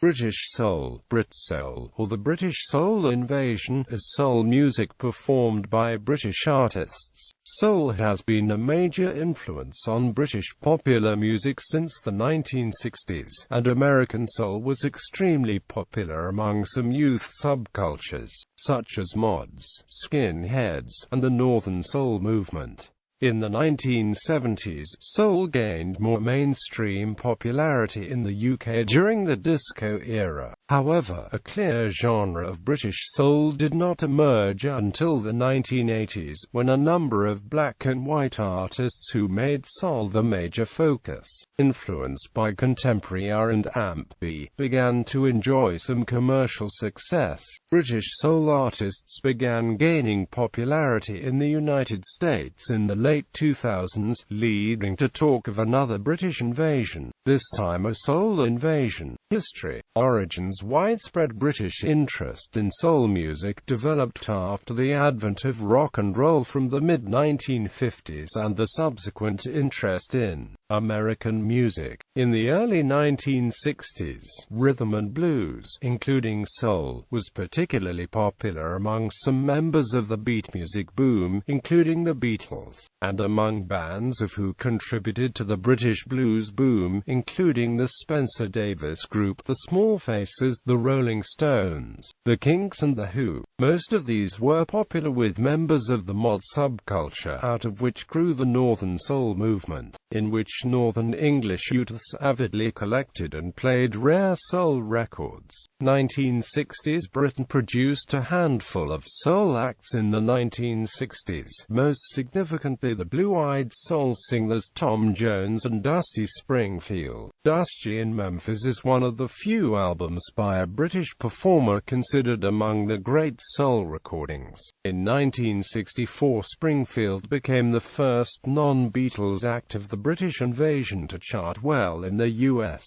British soul, Brit soul, or the British soul invasion, is soul music performed by British artists. Soul has been a major influence on British popular music since the 1960s, and American soul was extremely popular among some youth subcultures, such as mods, skinheads, and the Northern Soul movement. In the 1970s, soul gained more mainstream popularity in the UK during the disco era. However, a clear genre of British soul did not emerge until the 1980s, when a number of black and white artists who made soul the major focus, influenced by contemporary R&amp, began to enjoy some commercial success. British soul artists began gaining popularity in the United States in the late 2000s, leading to talk of another British invasion, this time a soul invasion. History. Origins. Widespread British interest in soul music developed after the advent of rock and roll from the mid-1950s and the subsequent interest in American music. In the early 1960s, rhythm and blues, including soul, was particularly popular among some members of the beat music boom, including the Beatles, and among bands of who contributed to the British blues boom, including the Spencer Davis Group, the Small Faces, the Rolling Stones, the Kinks and the Who. Most of these were popular with members of the mod subculture, out of which grew the Northern Soul movement, in which Northern English youths avidly collected and played rare soul records. 1960s. Britain produced a handful of soul acts in the 1960s, most significantly the blue-eyed soul singers Tom Jones and Dusty Springfield. Dusty in Memphis is one of the few albums by a British performer considered among the great soul recordings. In 1964, Springfield became the first non-Beatles act of the British invasion to chart well in the US.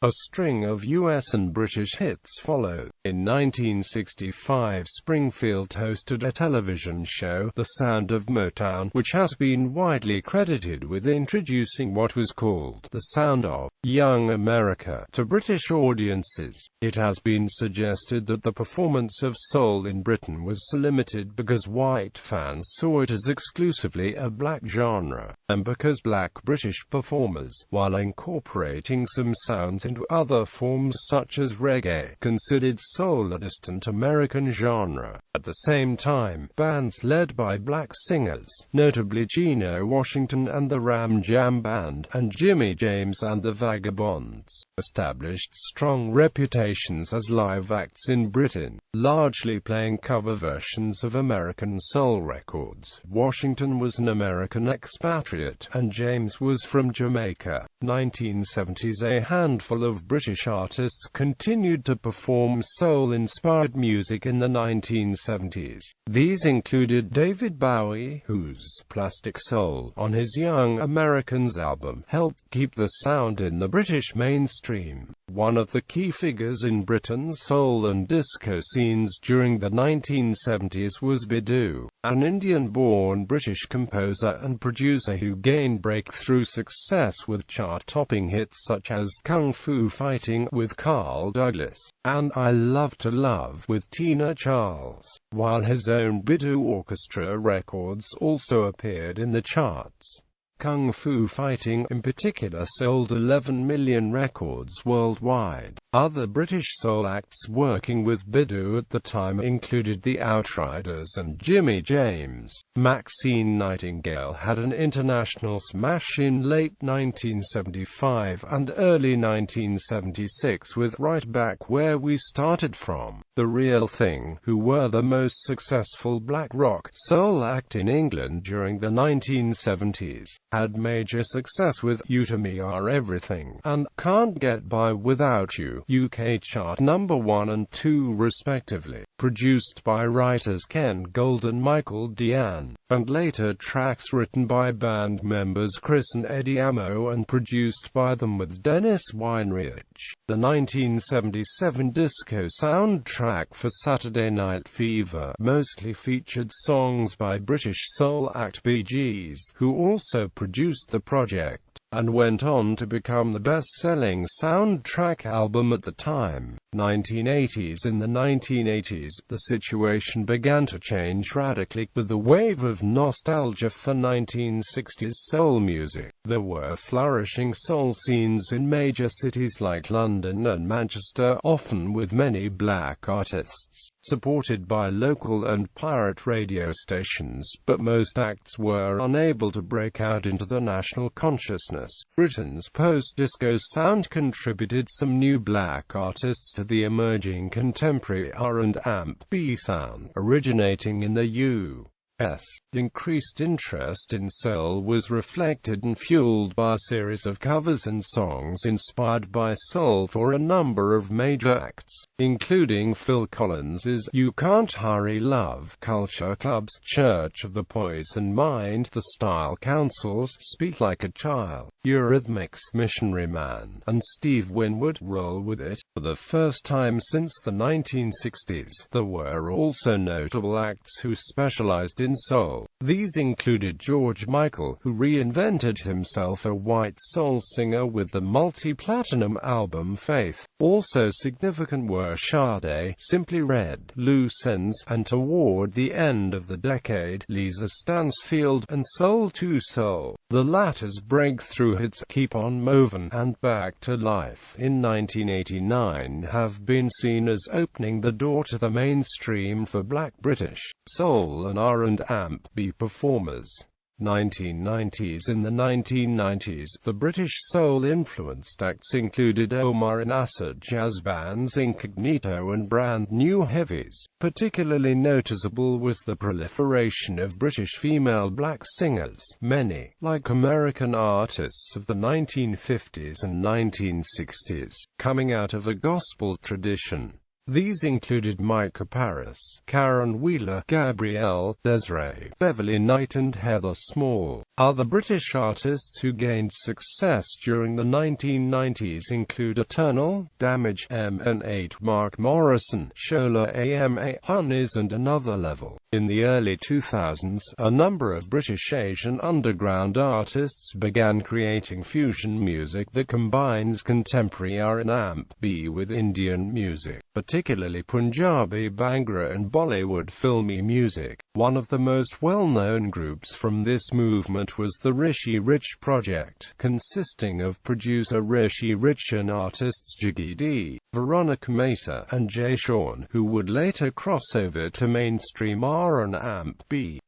A string of US and British hits followed. In 1965, Springfield hosted a television show, The Sound of Motown, which has been widely credited with introducing what was called the sound of young America to British audiences. It has been suggested that the performance of soul in Britain was limited because white fans saw it as exclusively a black genre, and because black British performers, while incorporating some sounds into other forms such as reggae, considered soul a distant American genre. At the same time, bands led by black singers, notably Geno Washington and the Ram Jam Band, and Jimmy James and the Vagabonds, established strong reputations as live acts in Britain, largely playing cover versions of American soul records. Washington was an American expatriate, and James was from Jamaica. 1970s. A handful of British artists continued to perform soul-inspired music in the 1970s. These included David Bowie, whose Plastic Soul, on his Young Americans album, helped keep the sound in the British mainstream. One of the key figures in Britain's soul and disco scenes during the 1970s was Bidoo, an Indian-born British composer and producer who gained breakthrough success with chart-topping hits such as Kung Fu Fighting with Carl Douglas, and I Love to Love with Tina Charles, while his own Bidoo Orchestra records also appeared in the charts. Kung Fu Fighting, in particular, sold 11 million records worldwide. Other British soul acts working with Bidoo at the time included the Outriders and Jimmy James. Maxine Nightingale had an international smash in late 1975 and early 1976 with Right Back Where We Started From. The Real Thing, who were the most successful black rock soul act in England during the 1970s, had major success with You To Me Are Everything and Can't Get By Without You, UK chart number 1 and 2 respectively, produced by writers Ken Gold and Michael Dean, and later tracks written by band members Chris and Eddie Amo and produced by them with Dennis Weinreich. The 1977 disco soundtrack for Saturday Night Fever mostly featured songs by British soul act Bee Gees, who also produced the project. and went on to become the best-selling soundtrack album at the time. 1980s. In the 1980s, the situation began to change radically, with the wave of nostalgia for 1960s soul music. There were flourishing soul scenes in major cities like London and Manchester, often with many black artists, supported by local and pirate radio stations, but most acts were unable to break out into the national consciousness. Britain's post-disco sound contributed some new black artists to the emerging contemporary R&amp sound, originating in the U.S. Increased interest in soul was reflected and fueled by a series of covers and songs inspired by soul for a number of major acts, including Phil Collins's You Can't Hurry Love, Culture Club's Church of the Poison Mind, The Style Council's Speak Like a Child, Eurythmics' Missionary Man, and Steve Winwood, Roll With It. For the first time since the 1960s, there were also notable acts who specialized in soul. These included George Michael, who reinvented himself a white soul singer with the multi-platinum album Faith. Also significant were Sade, Simply Red, Loose Ends, and toward the end of the decade, Lisa Stansfield and Soul to Soul. The latter's breakthrough hits Keep On Movin' and Back to Life in 1989 have been seen as opening the door to the mainstream for black British soul and R&amp performers. 1990s. In the 1990s, the British soul-influenced acts included Omar and acid jazz bands Incognito and Brand New Heavies. Particularly noticeable was the proliferation of British female black singers, many, like American artists of the 1950s and 1960s, coming out of a gospel tradition. These included Micah Paris, Karen Wheeler, Gabrielle, Desiree, Beverly Knight and Heather Small. Other British artists who gained success during the 1990s include Eternal, Damage, M&8, Mark Morrison, Shola AMA, Honeys and Another Level. In the early 2000s, a number of British Asian underground artists began creating fusion music that combines contemporary R&amp with Indian music, particularly Punjabi Bhangra and Bollywood filmy music. One of the most well-known groups from this movement was the Rishi Rich Project, consisting of producer Rishi Rich and artists Jiggy D, Veronica Mehta, and Jay Sean, who would later cross over to mainstream R&amp.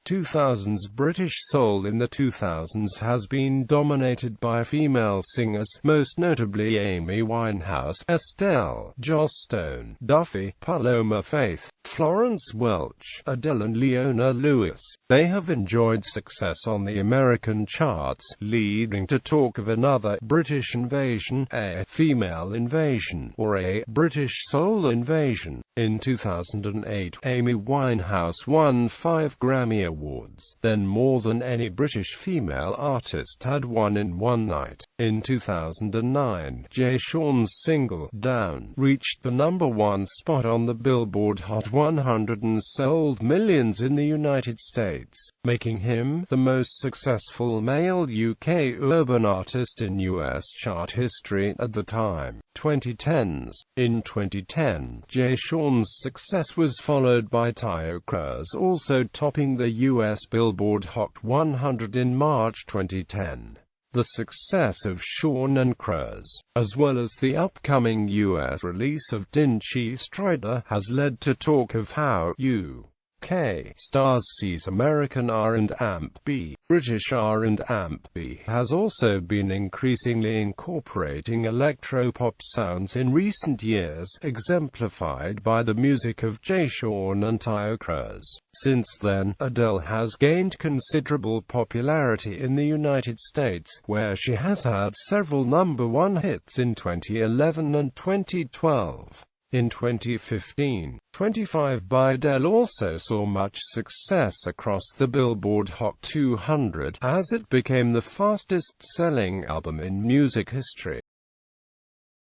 2000s British soul. In the 2000s has been dominated by female singers, most notably Amy Winehouse, Estelle, Joss Stone, Duffy, Paloma Faith, Florence Welch, Adele and Leona Lewis. They have enjoyed success on the American charts, leading to talk of another British invasion, a female invasion, or a British soul invasion. In 2008, Amy Winehouse won 5 Grammy Awards, then more than any British female artist had won in one night. In 2009, Jay Sean's single, Down, reached the #1 spot on the Billboard Hot 100 and sold millions in the United States, making him the most successful male UK urban artist in US chart history at the time. 2010s. In 2010, Jay Sean's success was followed by Tayo Cruz also topping the US Billboard Hot 100 in March 2010. The success of Sean and Cruz, as well as the upcoming US release of Dinchy Strider, has led to talk of how UK stars sees American R&amp. British R&amp has also been increasingly incorporating electropop sounds in recent years, exemplified by the music of Jay Sean and Tayo Cruz. Since then, Adele has gained considerable popularity in the United States, where she has had several #1 hits in 2011 and 2012. In 2015, 25 by Adele also saw much success across the Billboard Hot 200, as it became the fastest-selling album in music history.